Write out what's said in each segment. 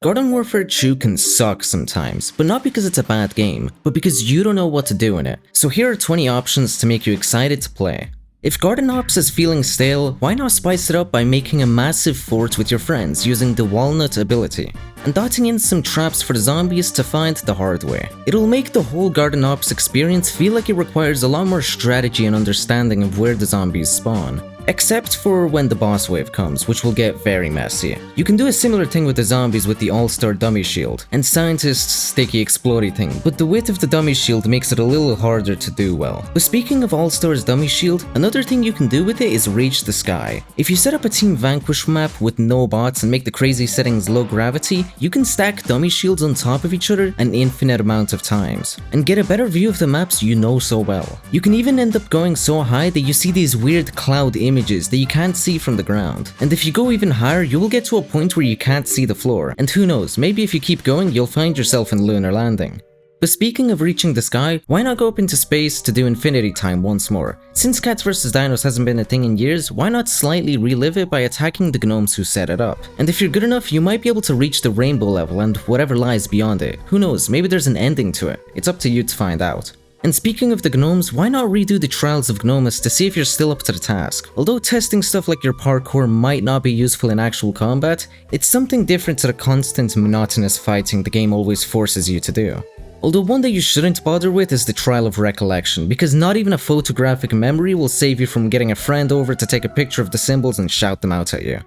Garden Warfare 2 can suck sometimes, but not because it's a bad game, but because you don't know what to do in it. So here are 20 options to make you excited to play. If Garden Ops is feeling stale, why not spice it up by making a massive fort with your friends using the Walnut ability, and dotting in some traps for the zombies to find the hard way. It'll make the whole Garden Ops experience feel like it requires a lot more strategy and understanding of where the zombies spawn. Except for when the boss wave comes, which will get very messy. You can do a similar thing with the zombies with the All-Star Dummy Shield, and Scientist's sticky explodey thing, but the width of the Dummy Shield makes it a little harder to do well. But speaking of All-Star's Dummy Shield, another thing you can do with it is reach the sky. If you set up a Team Vanquish map with no bots and make the crazy settings low gravity, you can stack Dummy Shields on top of each other an infinite amount of times, and get a better view of the maps you know so well. You can even end up going so high that you see these weird cloud images that you can't see from the ground. And if you go even higher, you will get to a point where you can't see the floor, and who knows, maybe if you keep going, you'll find yourself in Lunar Landing. But speaking of reaching the sky, why not go up into space to do Infinity Time once more? Since Cats vs Dinos hasn't been a thing in years, why not slightly relive it by attacking the gnomes who set it up? And if you're good enough, you might be able to reach the rainbow level and whatever lies beyond it. Who knows, maybe there's an ending to it. It's up to you to find out. And speaking of the gnomes, why not redo the Trials of Gnomus to see if you're still up to the task? Although testing stuff like your parkour might not be useful in actual combat, it's something different to the constant monotonous fighting the game always forces you to do. Although one that you shouldn't bother with is the Trial of Recollection, because not even a photographic memory will save you from getting a friend over to take a picture of the symbols and shout them out at you.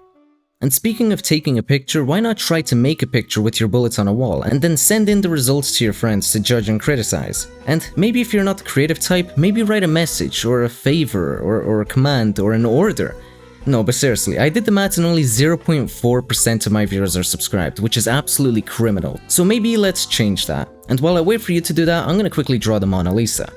And speaking of taking a picture, why not try to make a picture with your bullets on a wall and then send in the results to your friends to judge and criticize? And maybe if you're not the creative type, maybe write a message or a favor or a command or an order. No, but seriously, I did the math and only 0.4% of my viewers are subscribed, which is absolutely criminal. So maybe let's change that. And while I wait for you to do that, I'm gonna quickly draw the Mona Lisa.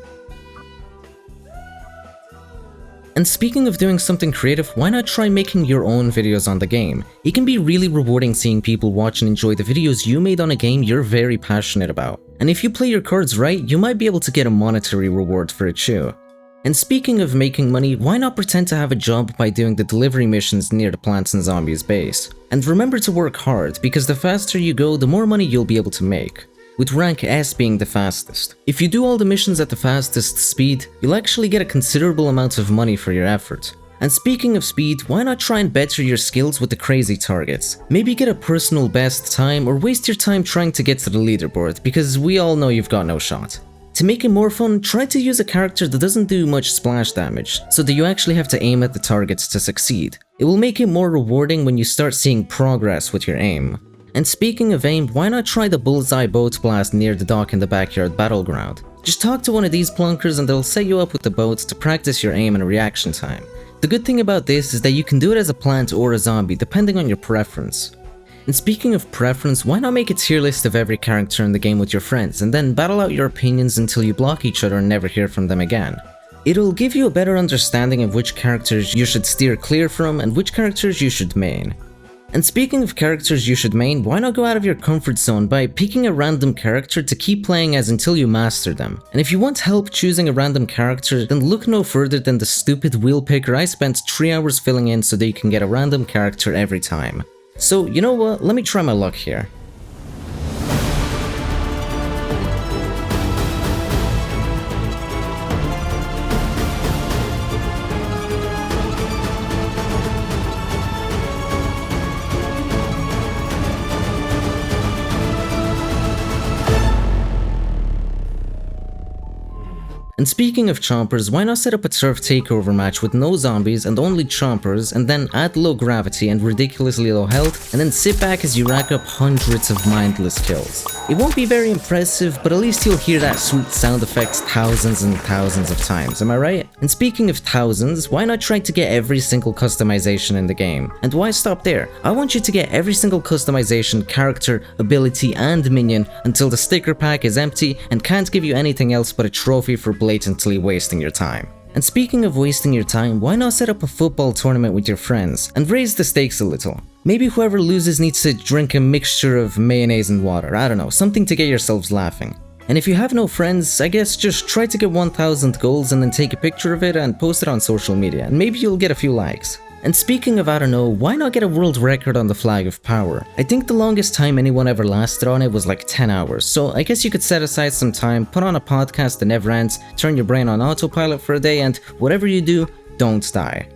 And speaking of doing something creative, why not try making your own videos on the game? It can be really rewarding seeing people watch and enjoy the videos you made on a game you're very passionate about. And if you play your cards right, you might be able to get a monetary reward for it too. And speaking of making money, why not pretend to have a job by doing the delivery missions near the Plants and Zombies base? And remember to work hard, because the faster you go, the more money you'll be able to make, with rank S being the fastest. If you do all the missions at the fastest speed, you'll actually get a considerable amount of money for your effort. And speaking of speed, why not try and better your skills with the crazy targets? Maybe get a personal best time or waste your time trying to get to the leaderboard, because we all know you've got no shot. To make it more fun, try to use a character that doesn't do much splash damage, so that you actually have to aim at the targets to succeed. It will make it more rewarding when you start seeing progress with your aim. And speaking of aim, why not try the bullseye boat blast near the dock in the backyard battleground? Just talk to one of these plunkers and they'll set you up with the boats to practice your aim and reaction time. The good thing about this is that you can do it as a plant or a zombie depending on your preference. And speaking of preference, why not make a tier list of every character in the game with your friends and then battle out your opinions until you block each other and never hear from them again? It'll give you a better understanding of which characters you should steer clear from and which characters you should main. And speaking of characters you should main, why not go out of your comfort zone by picking a random character to keep playing as until you master them? And if you want help choosing a random character, then look no further than the stupid wheel picker I spent 3 hours filling in so that you can get a random character every time. So, you know what, let me try my luck here. And speaking of chompers, why not set up a turf takeover match with no zombies and only chompers, and then add low gravity and ridiculously low health, and then sit back as you rack up hundreds of mindless kills. It won't be very impressive, but at least you'll hear that sweet sound effects thousands and thousands of times, am I right? And speaking of thousands, why not try to get every single customization in the game? And why stop there? I want you to get every single customization, character, ability, and minion until the sticker pack is empty and can't give you anything else but a trophy for blatantly wasting your time. And speaking of wasting your time, why not set up a football tournament with your friends and raise the stakes a little? Maybe whoever loses needs to drink a mixture of mayonnaise and water, I don't know, something to get yourselves laughing. And if you have no friends, I guess just try to get 1000 goals and then take a picture of it and post it on social media, and maybe you'll get a few likes. And speaking of I don't know, why not get a world record on the Flag of Power? I think the longest time anyone ever lasted on it was like 10 hours, so I guess you could set aside some time, put on a podcast that never ends, turn your brain on autopilot for a day, and whatever you do, don't die.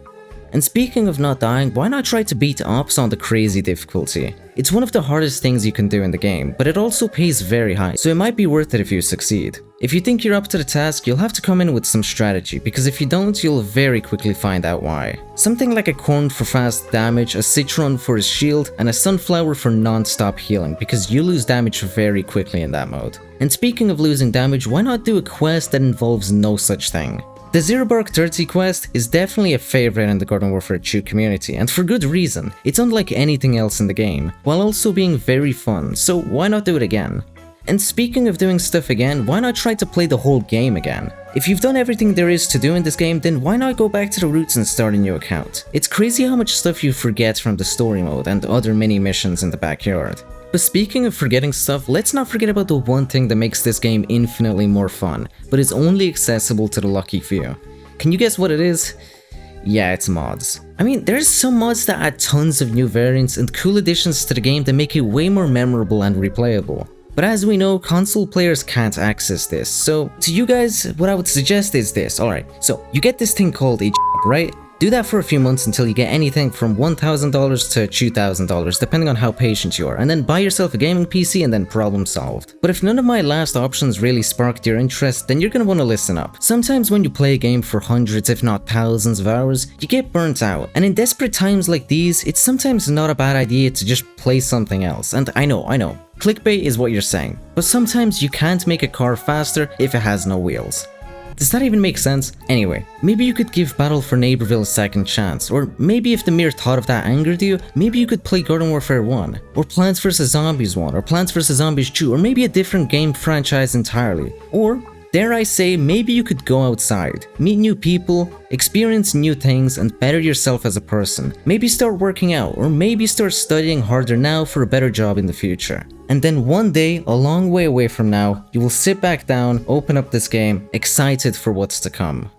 And speaking of not dying, why not try to beat Ops on the crazy difficulty? It's one of the hardest things you can do in the game, but it also pays very high, so it might be worth it if you succeed. If you think you're up to the task, you'll have to come in with some strategy, because if you don't, you'll very quickly find out why. Something like a corn for fast damage, a citron for his shield, and a sunflower for non-stop healing, because you lose damage very quickly in that mode. And speaking of losing damage, why not do a quest that involves no such thing? The Zero Bark 30 quest is definitely a favorite in the Garden Warfare 2 community, and for good reason. It's unlike anything else in the game, while also being very fun, so why not do it again? And speaking of doing stuff again, why not try to play the whole game again? If you've done everything there is to do in this game, then why not go back to the roots and start a new account? It's crazy how much stuff you forget from the story mode and other mini missions in the backyard. But speaking of forgetting stuff, let's not forget about the one thing that makes this game infinitely more fun, but is only accessible to the lucky few. Can you guess what it is? Yeah, it's mods. I mean, there's some mods that add tons of new variants and cool additions to the game that make it way more memorable and replayable. But as we know, console players can't access this, so to you guys, what I would suggest is this. Alright, so you get this thing called a right? Do that for a few months until you get anything from $1,000 to $2,000, depending on how patient you are, and then buy yourself a gaming PC and then problem solved. But if none of my last options really sparked your interest, then you're gonna wanna listen up. Sometimes when you play a game for hundreds if not thousands of hours, you get burnt out, and in desperate times like these, it's sometimes not a bad idea to just play something else. And I know, clickbait is what you're saying, but sometimes you can't make a car faster if it has no wheels. Does that even make sense? Anyway, maybe you could give Battle for Neighborville a second chance, or maybe if the mere thought of that angered you, maybe you could play Garden Warfare 1, or Plants vs Zombies 1, or Plants vs Zombies 2, or maybe a different game franchise entirely. Or, dare I say, maybe you could go outside, meet new people, experience new things, and better yourself as a person. Maybe start working out, or maybe start studying harder now for a better job in the future. And then one day, a long way away from now, you will sit back down, open up this game, excited for what's to come.